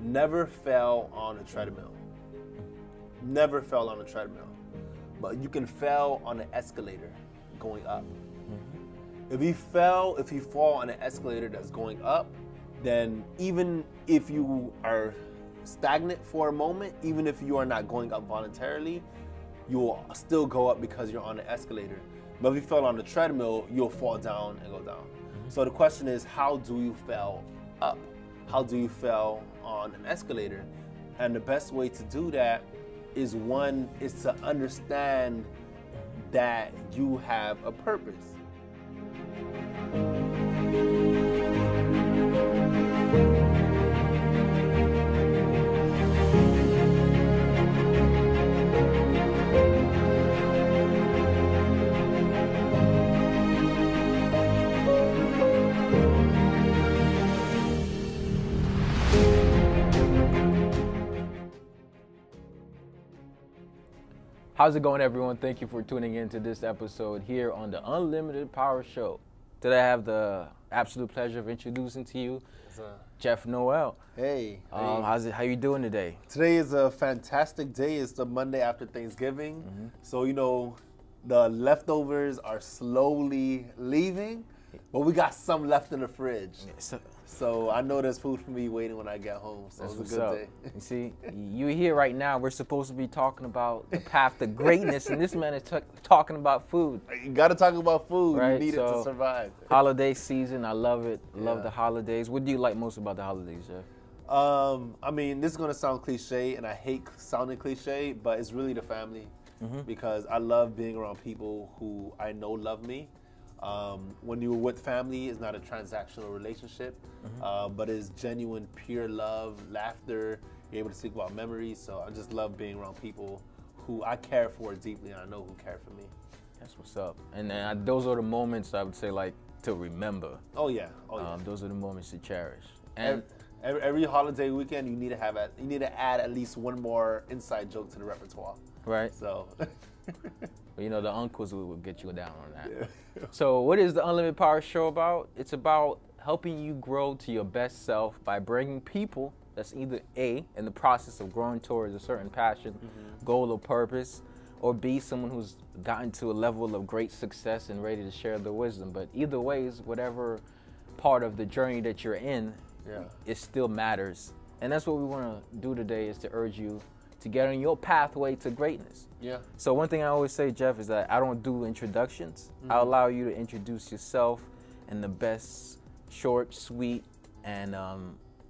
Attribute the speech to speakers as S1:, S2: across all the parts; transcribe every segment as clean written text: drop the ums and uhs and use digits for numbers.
S1: never fell on a treadmill. Never fell on a treadmill. But you can fail on an escalator going up. If you fall on an escalator that's going up, then even if you are stagnant for a moment, even if you are not going up voluntarily, you will still go up because you're on an escalator. But if you fell on the treadmill, you'll fall down and go down. So the question is, how do you fail up? How do you fail on an escalator? And the best way to do that is to understand that you have a purpose.
S2: How's it going, everyone? Thank you for tuning in to this episode here on the Unlimited Power Show. Today I have the absolute pleasure of introducing to you Jeff Noel.
S1: Hey.
S2: How you doing today?
S1: Today is a fantastic day. It's the Monday after Thanksgiving. So, the leftovers are slowly leaving, but we got some left in the fridge. So I know there's food for me waiting when I get home. So it's a good day.
S2: You see, you're here right now. We're supposed to be talking about the path to greatness, and this man is talking about food.
S1: You got to talk about food.
S2: Right?
S1: You need it to survive.
S2: Holiday season, I love it. Love the holidays. What do you like most about the holidays, Jeff?
S1: This is going to sound cliche, and I hate sounding cliche, but it's really the family. Because I love being around people who I know love me. When you're with family, it's not a transactional relationship, but it's genuine, pure love, laughter. You're able to speak about memories. So I just love being around people who I care for deeply, and I know who care for me.
S2: That's what's up. And then those are the moments I would say, like, to remember.
S1: Oh yeah.
S2: Those are the moments to cherish. And
S1: every holiday weekend, you need to add at least one more inside joke to the repertoire.
S2: Right.
S1: So.
S2: But the uncles will get you down on that. Yeah. So what is the Unlimited Power Show about? It's about helping you grow to your best self by bringing people that's either A, in the process of growing towards a certain passion, goal, or purpose, or B, someone who's gotten to a level of great success and ready to share their wisdom. But either ways, whatever part of the journey that you're in, it still matters. And that's what we want to do today, is to urge you to get on your pathway to greatness.
S1: Yeah.
S2: So one thing I always say, Jeff, is that I don't do introductions. I allow you to introduce yourself in the best, short, sweet, and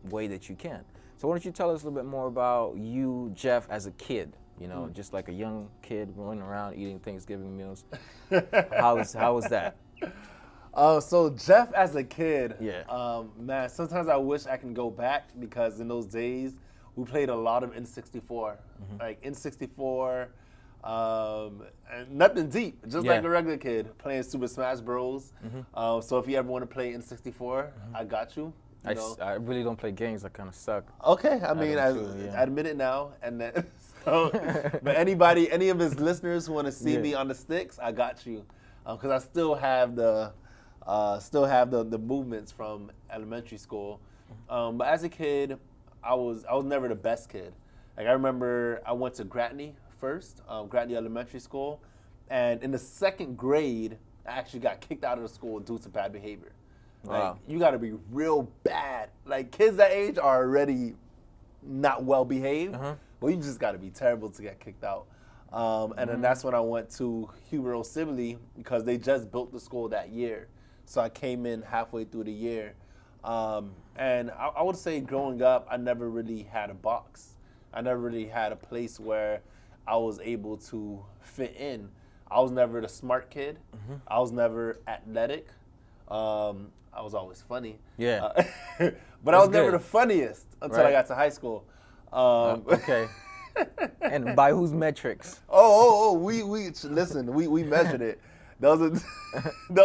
S2: way that you can. So why don't you tell us a little bit more about you, Jeff, as a kid? Just like a young kid running around eating Thanksgiving meals. How was that?
S1: So Jeff as a kid, man, sometimes I wish I can go back, because in those days, we played a lot of N64, like N64, and nothing deep, just like a regular kid playing Super Smash Bros. So if you ever want to play N64, I got you.
S2: I really don't play games. I kind of suck.
S1: Okay, I admit it now. And then, but any of his listeners who want to see me on the sticks, I got you, because I still have the movements from elementary school. But as a kid, I was never the best kid. Like, I remember I went to Gratney first, Gratney Elementary School, and in the second grade, I actually got kicked out of the school due to bad behavior. Like, you got to be real bad. Like, kids that age are already not well behaved, but you just got to be terrible to get kicked out. And then that's when I went to Hubert O. Sibley, because they just built the school that year. So I came in halfway through the year. And I would say growing up, I never really had a box. I never really had a place where I was able to fit in. I was never the smart kid. I was never athletic. I was always funny.
S2: Yeah.
S1: But I was never the funniest until I got to high school.
S2: Okay. And by whose metrics?
S1: We listen, we measured it. There was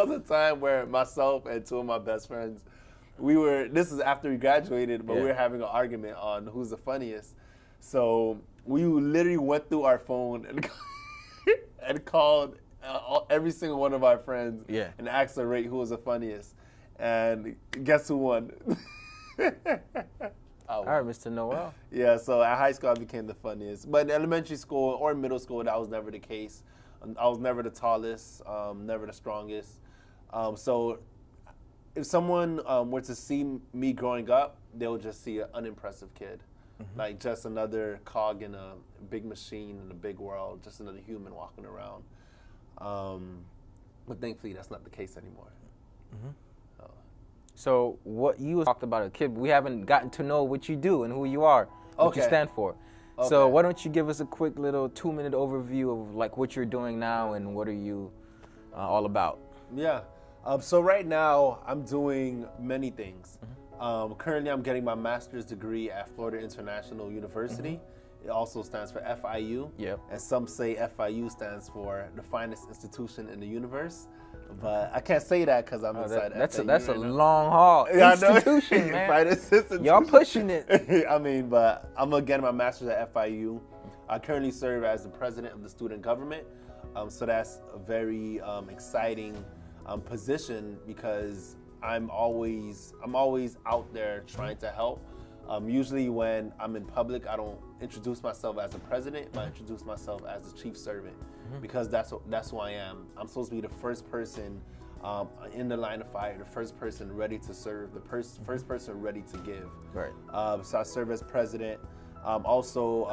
S1: a time where myself and two of my best friends, this is after we graduated, but we were having an argument on who's the funniest. So we literally went through our phone and called every single one of our friends and asked to rate who was the funniest. And guess who won?
S2: All right, Mr. Noel.
S1: Yeah, so at high school I became the funniest. But in elementary school or middle school, that was never the case. I was never the tallest, never the strongest. So if someone were to see me growing up, they'll just see an unimpressive kid. Like just another cog in a big machine in a big world, just another human walking around. But thankfully, that's not the case anymore.
S2: So what you talked about a kid, we haven't gotten to know what you do and who you are, what you stand for. So why don't you give us a quick little 2-minute overview of like what you're doing now and what are you all about?
S1: Yeah. So right now I'm doing many things. Currently I'm getting my master's degree at Florida International University. It also stands for FIU.
S2: Yep.
S1: And some say FIU stands for the finest institution in the universe. But I can't say that because I'm inside FIU.
S2: That's a long haul institution, man.
S1: Finest institution.
S2: Y'all pushing it.
S1: I mean, but I'm getting my master's at FIU. I currently serve as the president of the student government. So that's a very exciting position because I'm always out there trying to help. Usually when I'm in public, I don't introduce myself as a president, but I introduce myself as the chief servant because that's who I am. I'm supposed to be the first person in the line of fire, the first person ready to serve, the first person ready to give.
S2: Right.
S1: So I serve as president. Also,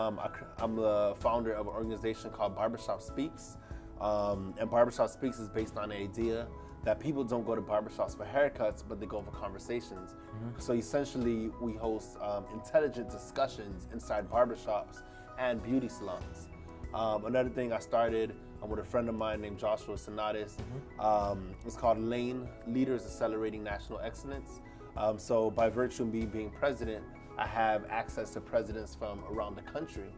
S1: I'm the founder of an organization called Barbershop Speaks. And Barbershop Speaks is based on the idea that people don't go to barbershops for haircuts, but they go for conversations. So essentially, we host intelligent discussions inside barbershops and beauty salons. Another thing I started with a friend of mine named Joshua Sinatis. It's called L.A.N e, Leaders Accelerating National Excellence. So by virtue of me being president, I have access to presidents from around the country.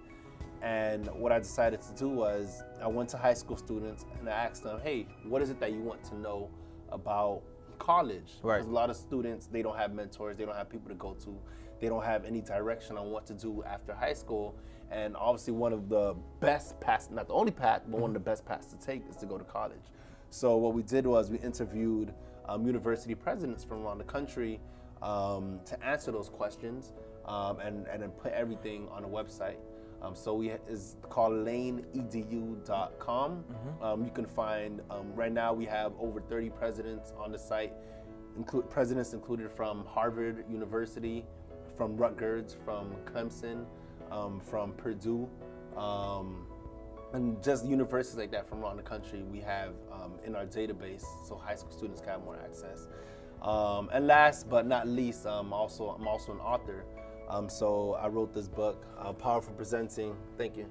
S1: And what I decided to do was I went to high school students and I asked them, hey, what is it that you want to know about college?
S2: Right.
S1: Because a lot of students, they don't have mentors, they don't have people to go to, they don't have any direction on what to do after high school. And obviously one of the best paths, not the only path, but one of the best paths to take is to go to college. So what we did was we interviewed university presidents from around the country to answer those questions and then put everything on a website. So it's called L.A.N.E.edu.com. You can find, right now we have over 30 presidents on the site, presidents included from Harvard University, from Rutgers, from Clemson, from Purdue, and just universities like that from around the country we have in our database so high school students can have more access. And last but not least, I'm also an author. So I wrote this book, Powerful Presenting. Thank you.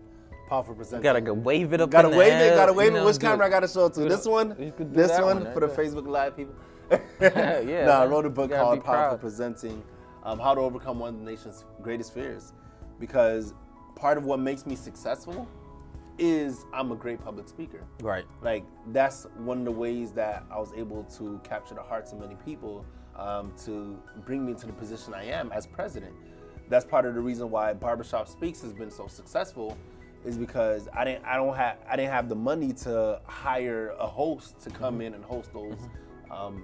S1: Powerful Presenting.
S2: Gotta go wave it up.
S1: Gotta wave it. Gotta wave
S2: it.
S1: Which camera I gotta show it to? This one. This one for the Facebook Live people.
S2: Yeah.
S1: No, I wrote a book called Powerful Presenting, How to Overcome One of the Nation's Greatest Fears. Because part of what makes me successful is I'm a great public speaker.
S2: Right.
S1: Like that's one of the ways that I was able to capture the hearts of many people to bring me into the position I am as president. That's part of the reason why Barbershop Speaks has been so successful, is because I didn't have the money to hire a host to come in and host those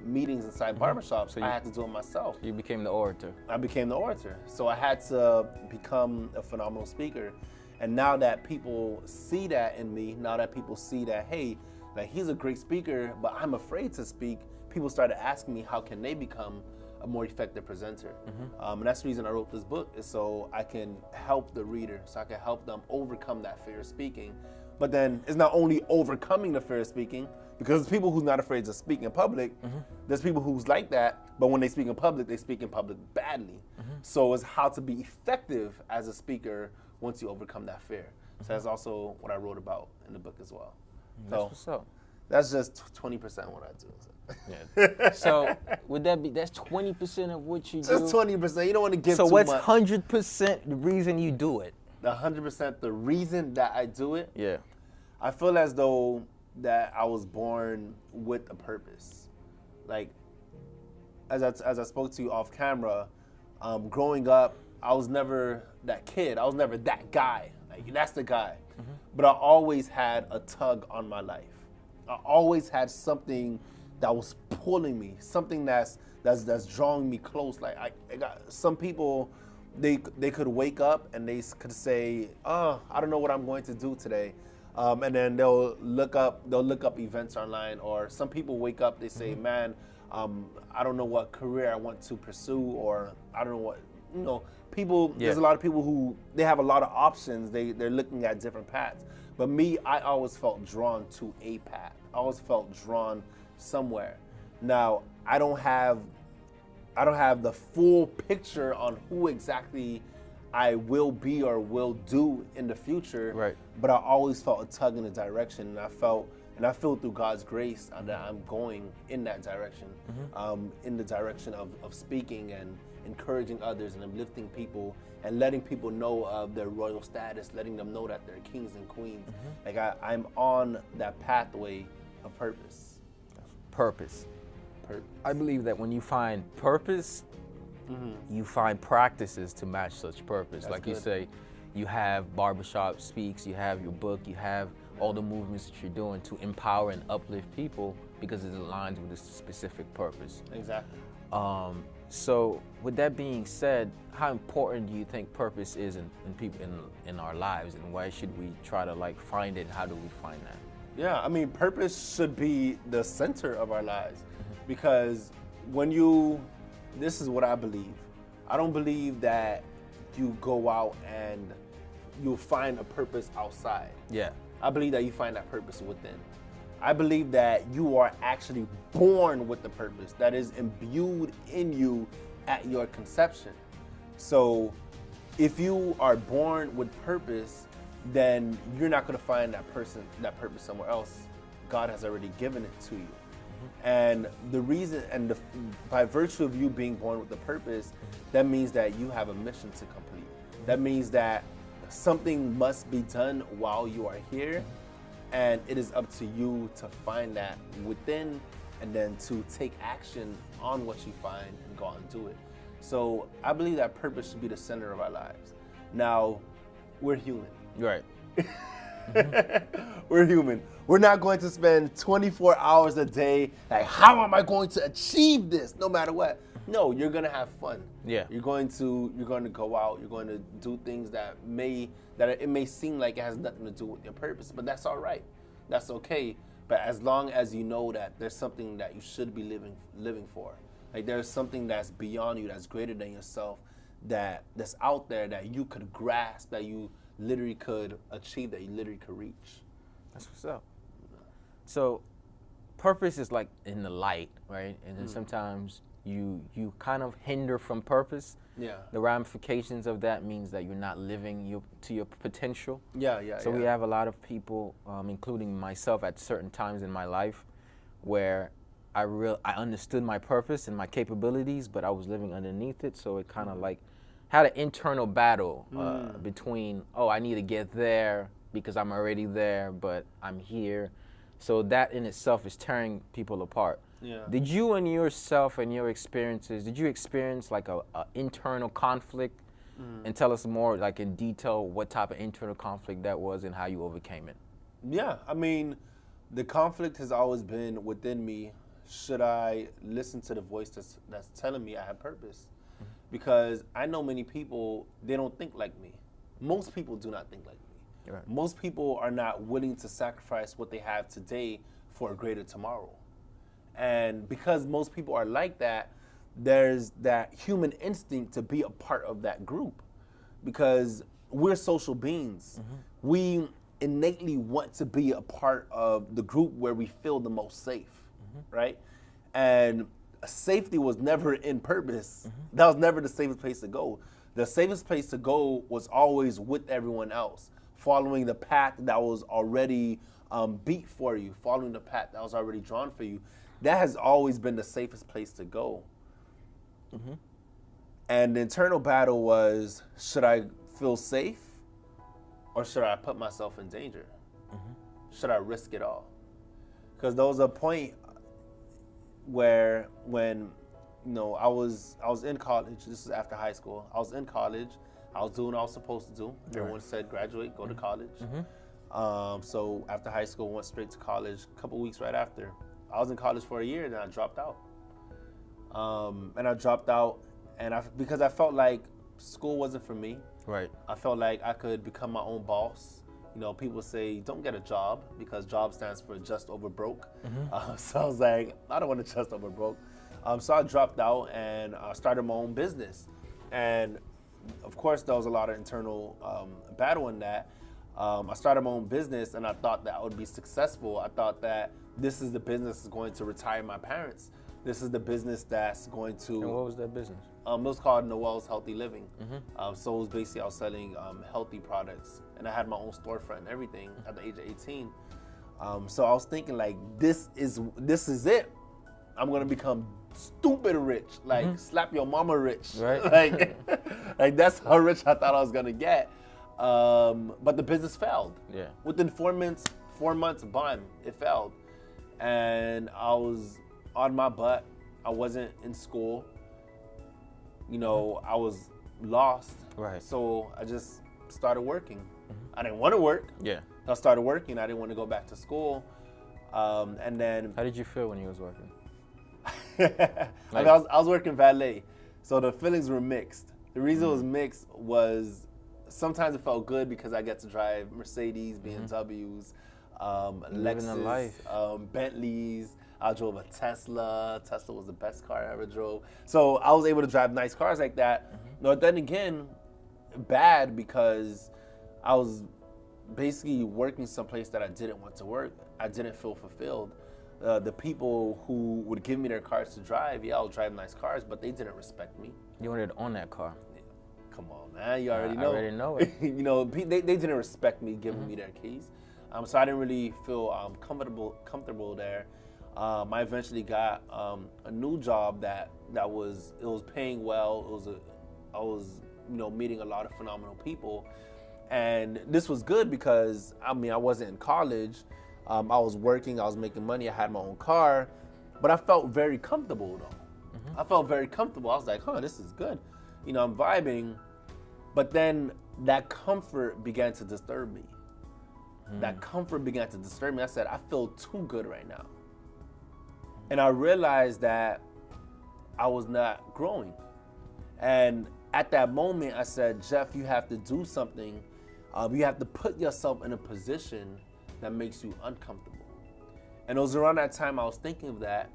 S1: meetings inside barbershops. So I had to do it myself.
S2: You became the orator.
S1: I became the orator. So I had to become a phenomenal speaker. And now that people see that in me, now that people see that, hey, like he's a great speaker, but I'm afraid to speak, people started asking me how can they become a more effective presenter. And that's the reason I wrote this book, is so I can help the reader, so I can help them overcome that fear of speaking. But then it's not only overcoming the fear of speaking, because there's people who's not afraid to speak in public. There's people who's like that, but when they speak in public, they speak in public badly. So it's how to be effective as a speaker once you overcome that fear. So that's also what I wrote about in the book as well.
S2: That's what's up.
S1: That's just 20% what I do.
S2: Yeah. So would that be, that's 20% of what you do?
S1: Just 20%. You don't want to give too
S2: much. So what's 100% the reason you do it?
S1: The 100% the reason that I do it?
S2: Yeah.
S1: I feel as though that I was born with a purpose. Like, as I spoke to you off camera, growing up, I was never that kid. I was never that guy. Like, that's the guy. But I always had a tug on my life. I always had something that was pulling me, something that's drawing me close. Like I got some people they could wake up and they could say, oh, I don't know what I'm going to do today. And then they'll look up events online, or some people wake up, they say, man, I don't know what career I want to pursue, or I don't know what, people, there's a lot of people who, they have a lot of options. They're looking at different paths. But me, I always felt drawn to a path. I always felt drawn somewhere. Now, I don't have the full picture on who exactly I will be or will do in the future.
S2: Right.
S1: But I always felt a tug in a direction, and I feel through God's grace that I'm going in that direction, in the direction of speaking and encouraging others and uplifting people and letting people know of their royal status, letting them know that they're kings and queens. Like I'm on that pathway of purpose.
S2: Purpose. I believe that when you find purpose, you find practices to match such purpose.
S1: That's
S2: like
S1: good.
S2: You say, you have Barbershop Speaks, you have your book, you have all the movements that you're doing to empower and uplift people because it aligns with a specific purpose.
S1: Exactly.
S2: So with that being said, how important do you think purpose is in people in our lives, and why should we try to find it? How do we find that?
S1: Yeah, I mean, purpose should be the center of our lives, because this is what I believe. I don't believe that you go out and you'll find a purpose outside.
S2: Yeah.
S1: I believe that you find that purpose within. I believe that you are actually born with the purpose that is imbued in you at your conception. So if you are born with purpose, then you're not going to find that purpose somewhere else. God has already given it to you. And the reason, by virtue of you being born with the purpose, that means that you have a mission to complete. That means that something must be done while you are here, and it is up to you to find that within, and then to take action on what you find and go out and do it. So I believe that purpose should be the center of our lives. Now, we're human.
S2: Right.
S1: We're human. We're not going to spend 24 hours a day like, how am I going to achieve this no matter what? No, you're going to have fun.
S2: Yeah.
S1: You're going to go out, you're going to do things that it may seem like it has nothing to do with your purpose, but that's all right. That's okay. But as long as you know that there's something that you should be living for. Like there's something that's beyond you, that's greater than yourself, that's out there that you could grasp, that you literally could achieve, that you literally could reach.
S2: That's what's up. So purpose is like in the light, right? And then sometimes you kind of hinder from purpose.
S1: Yeah.
S2: The ramifications of that means that you're not living to your potential.
S1: Yeah.
S2: So we have a lot of people, including myself at certain times in my life, where I understood my purpose and my capabilities, but I was living underneath it. So it kind of had an internal battle between, I need to get there because I'm already there, but I'm here. So that in itself is tearing people apart.
S1: Yeah.
S2: Did you and yourself and your experiences, did you experience like a internal conflict? And tell us more in detail what type of internal conflict that was and how you overcame it.
S1: Yeah, I mean, the conflict has always been within me. Should I listen to the voice that's telling me I have purpose? Because I know many people, they don't think like me. Most people do not think like me.
S2: Right.
S1: Most people are not willing to sacrifice what they have today for a greater tomorrow. And because most people are like that, there's that human instinct to be a part of that group. Because we're social beings. We innately want to be a part of the group where we feel the most safe, right? And safety was never in purpose. That was never the safest place to go. The safest place to go was always with everyone else, following the path that was already beat for you, following the path that was already drawn for you. That has always been the safest place to go. And the internal battle was, should I feel safe or should I put myself in danger? Should I risk it all? Because there was a point where when I was in college. This is after high school. I was in college. I was doing what I was supposed to do. Everyone said graduate, go to college. So after high school, went straight to college. A couple weeks right after, I was in college for a year, and then I dropped out. And I dropped out, because I felt like school wasn't for me.
S2: Right.
S1: I felt like I could become my own boss. People say don't get a job because job stands for just over broke. So I was like, I don't want to just over broke. So I dropped out and started my own business. And of course, there was a lot of internal battle in that. I started my own business and I thought that I would be successful. I thought that this is the business that's going to retire my parents. This is the business that's going to...
S2: And what was that business?
S1: It was called Noel's Healthy Living. So it was basically I was selling healthy products, and I had my own storefront and everything at the age of 18. So I was thinking like, this is it. I'm gonna become stupid rich, like slap your mama rich,
S2: right?
S1: like that's how rich I thought I was gonna get. But the business failed. Yeah. Within 4 months, bam, it failed, and I was on my butt. I wasn't in school. I was lost. Right. So I just started working. I didn't want to work. Yeah. I started working. I didn't want to go back to school. And then.
S2: How did you feel when you was working?
S1: I was working valet, so the feelings were mixed. The reason it was mixed was sometimes it felt good because I get to drive Mercedes, BMWs, Lexus, Bentleys. I drove a Tesla. Tesla was the best car I ever drove. So I was able to drive nice cars like that. But then again, bad because I was basically working someplace that I didn't want to work. I didn't feel fulfilled. The people who would give me their cars to drive, I would drive nice cars, but they didn't respect me.
S2: You wanted to own that car.
S1: Come on, man. You already know.
S2: I already know it.
S1: They didn't respect me giving me their keys. So I didn't really feel comfortable there. I eventually got a new job that was paying well. I was meeting a lot of phenomenal people, and this was good because I wasn't in college. I was working. I was making money. I had my own car, but I felt very comfortable though. I felt very comfortable. I was like, this is good. I'm vibing, but then that comfort began to disturb me. That comfort began to disturb me. I said, I feel too good right now. And I realized that I was not growing. And at that moment, I said, Jeff, you have to do something. You have to put yourself in a position that makes you uncomfortable. And it was around that time I was thinking of that.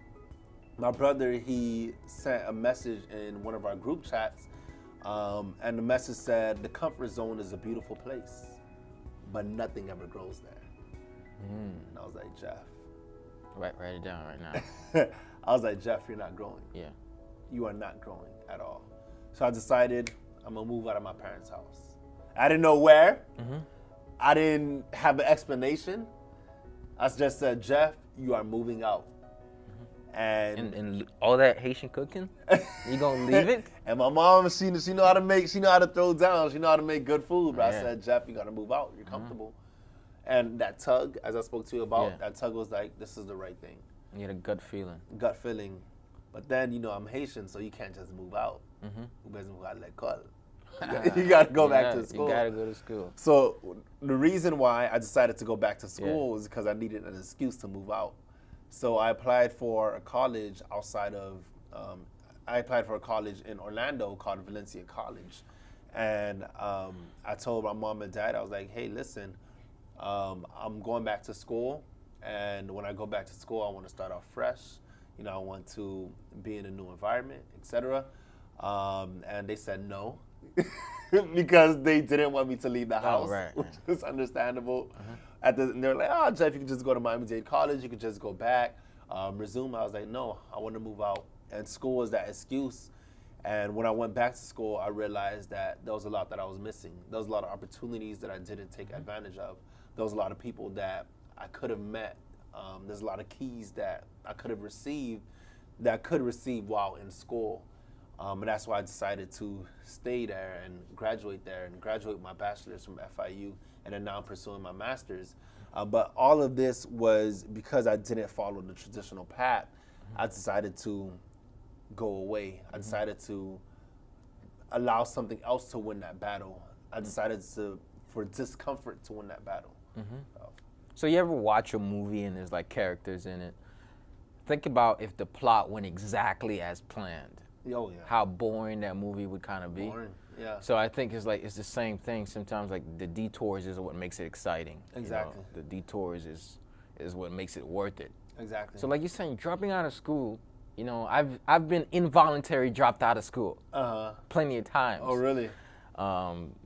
S1: My brother, he sent a message in one of our group chats. And the message said, the comfort zone is a beautiful place, but nothing ever grows there. And I was like, Jeff.
S2: Write it down right now.
S1: I was like, Jeff, you're not growing. Yeah. You are not growing at all. So I decided I'm going to move out of my parents' house. I didn't know where. I didn't have an explanation. I just said, Jeff, you are moving out. And
S2: all that Haitian cooking, you gonna leave it?
S1: And my mom, she know how to throw down. She know how to make good food. But I said, Jeff, you gotta move out. You're comfortable. And that tug, as I spoke to you about, that tug was like, this is the right thing.
S2: You had a gut feeling.
S1: Gut feeling. But then, I'm Haitian, so you can't just move out. You got to go back to school.
S2: You got to go to school.
S1: So the reason why I decided to go back to school was because I needed an excuse to move out. So I applied for a college in Orlando called Valencia College. And I told my mom and dad, I was like, hey, listen, I'm going back to school, and when I go back to school, I want to start off fresh. I want to be in a new environment, etc. And they said no, because they didn't want me to leave the house, which is understandable. And they were like, oh, Jeff, you can just go to Miami-Dade College. You can just go back, resume. I was like, no, I want to move out. And school was that excuse. And when I went back to school, I realized that there was a lot that I was missing. There was a lot of opportunities that I didn't take advantage of. There was a lot of people that I could have met. There's a lot of keys that I could have received, that I could receive while in school. And that's why I decided to stay there and graduate my bachelor's from FIU, and then now I'm pursuing my master's. But all of this was because I didn't follow the traditional path. I decided to go away. I decided to allow something else to win that battle. I decided for discomfort to win that battle.
S2: So you ever watch a movie and there's like characters in it? Think about if the plot went exactly as planned.
S1: Oh yeah.
S2: How boring that movie would kind of be.
S1: Boring. Yeah.
S2: So I think it's the same thing. Sometimes like the detours is what makes it exciting.
S1: Exactly.
S2: The detours is what makes it worth it.
S1: Exactly.
S2: So like you're saying, dropping out of school, I've been involuntary dropped out of school. Plenty of times.
S1: Oh, really?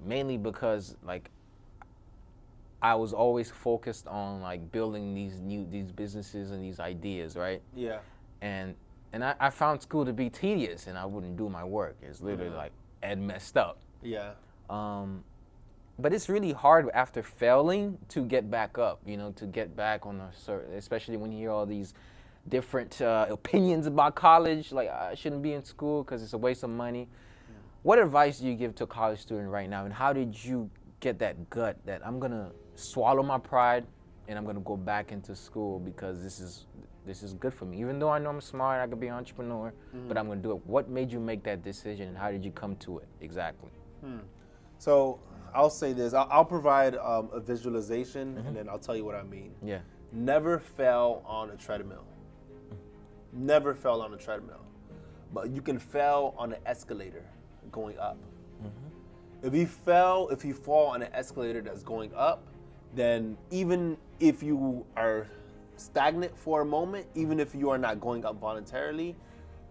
S2: Mainly because like I was always focused on like building these businesses and these ideas, right?
S1: Yeah.
S2: And I found school to be tedious, and I wouldn't do my work. It's literally like Ed messed up.
S1: Yeah.
S2: But it's really hard after failing to get back up, to get back on a certain, especially when you hear all these different opinions about college, like I shouldn't be in school because it's a waste of money. Yeah. What advice do you give to a college student right now, and how did you get that gut that I'm gonna swallow my pride and I'm gonna go back into school because this is good for me, even though I know I'm smart, I could be an entrepreneur, but I'm gonna do it. What made you make that decision, and how did you come to it exactly?
S1: So I'll say this, I'll provide a visualization, and then I'll tell you what I mean.
S2: Yeah.
S1: Never fail on a treadmill. Never fail on a treadmill. But you can fail on an escalator going up. If you fall on an escalator that's going up, then even if you are stagnant for a moment, even if you are not going up voluntarily,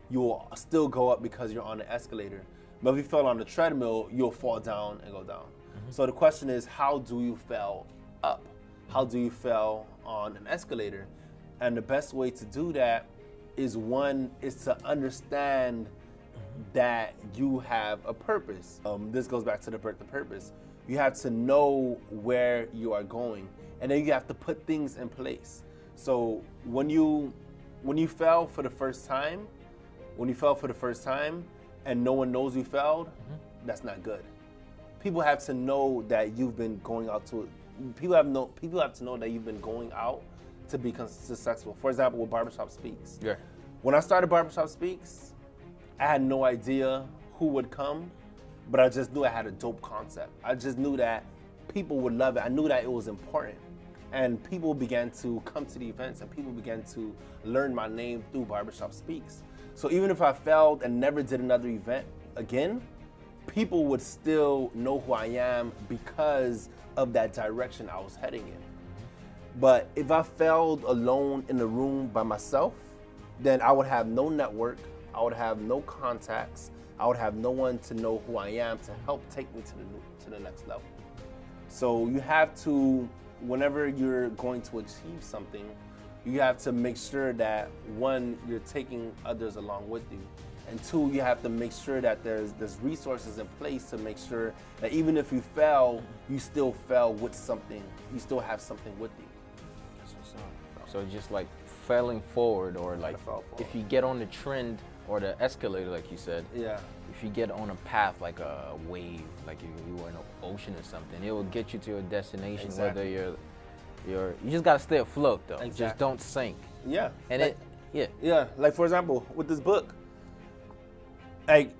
S1: you will still go up because you're on the escalator. But if you fell on the treadmill, you'll fall down and go down. So the question is, how do you fail up? How do you fail on an escalator? And the best way to do that is to understand that you have a purpose. This goes back to the purpose. You have to know where you are going, and then you have to put things in place. So when you fail for the first time, and no one knows you failed, that's not good. People have to know that you've been going out to. People have to know that you've been going out to be successful. For example, with Barbershop Speaks.
S2: Yeah.
S1: When I started Barbershop Speaks, I had no idea who would come, but I just knew I had a dope concept. I just knew that people would love it. I knew that it was important. And people began to come to the events, and people began to learn my name through Barbershop Speaks. So even if I failed and never did another event again, people would still know who I am because of that direction I was heading in. But if I failed alone in the room by myself, then I would have no network, I would have no contacts, I would have no one to know who I am to help take me to the next level. So you have to, whenever you're going to achieve something, you have to make sure that, one, you're taking others along with you, and two, you have to make sure that there's resources in place to make sure that even if you fail, you still fail with something. You still have something with you.
S2: That's what's up. So just like failing forward, or like if you get on the trend or the escalator, like you said.
S1: Yeah.
S2: If you get on a path like a wave, like you were in an ocean or something, it will get you to your destination. Exactly. Whether you just gotta stay afloat though. Exactly. Just don't sink.
S1: Yeah.
S2: And
S1: Yeah. Like for example, with this book, like,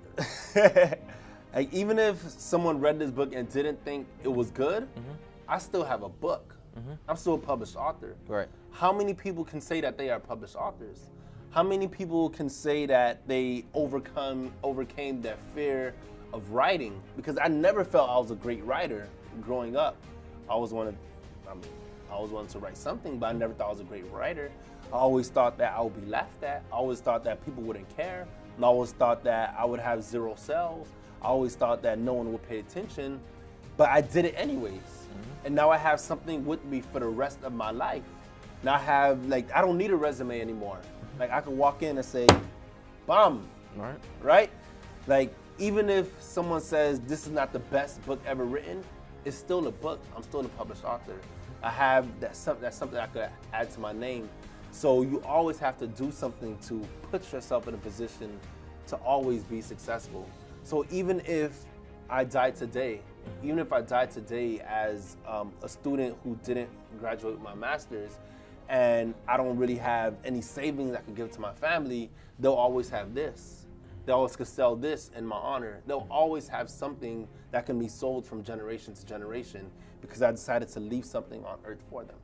S1: like even if someone read this book and didn't think it was good, I still have a book. I'm still a published author.
S2: Right.
S1: How many people can say that they are published authors? How many people can say that they overcame their fear of writing? Because I never felt I was a great writer growing up. I always wanted to write something, but I never thought I was a great writer. I always thought that I would be laughed at. I always thought that people wouldn't care. And I always thought that I would have 0 sales. I always thought that no one would pay attention. But I did it anyways. And now I have something with me for the rest of my life. Now I don't need a resume anymore. Like I can walk in and say, "Bam," right? Like even if someone says this is not the best book ever written, it's still a book. I'm still a published author. I have that's something I could add to my name. So you always have to do something to put yourself in a position to always be successful. So even if I died today, as a student who didn't graduate with my master's, and I don't really have any savings I can give to my family, they'll always have this. They always could sell this in my honor. They'll always have something that can be sold from generation to generation because I decided to leave something on earth for them.